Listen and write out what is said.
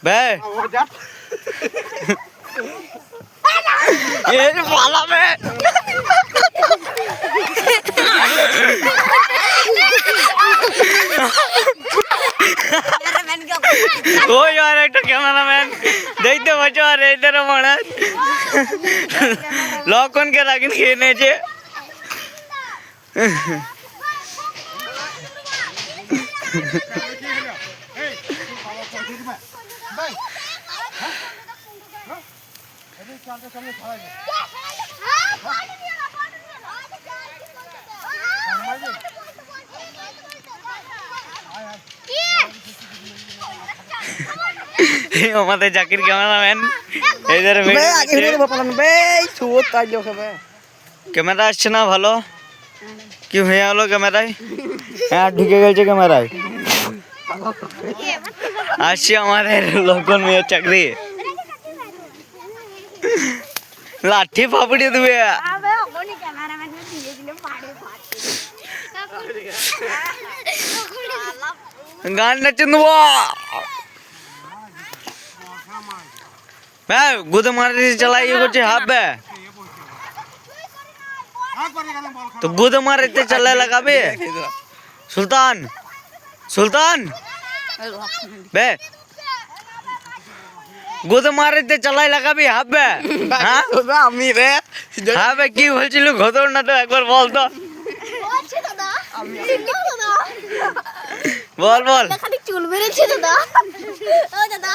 বে ये वाला में ओ यार एक कैमरामैन देखते बचो रे इधर माना लॉक ऑन के रखन के नीचे আমাদের জাকির ক্যামেরাম্যান এদের ক্যামেরা আসছে না ভালো কি হয়ে গেল ক্যামেরায় হ্যাঁ ঢুকে গেছে ক্যামেরায় আসছে আমাদের লোকন মেয়ের চাকরি লাঠি ফাপড়িয়ে দেবে গান নাচে দেবো হ্যাঁ গুদে মারি চালাই করছে হাফবে তো গুদে মারিতে চালাই লাগাবে সুলতান সুলতান বে গুদে মারিতে চালাই লাগাবি হাফবে হ্যাঁ আমি রে হ্যাঁ বে কি বলছিল ঘটনা তো একবার বল তো বল বল চুল বেড়েছে দাদা ও দাদা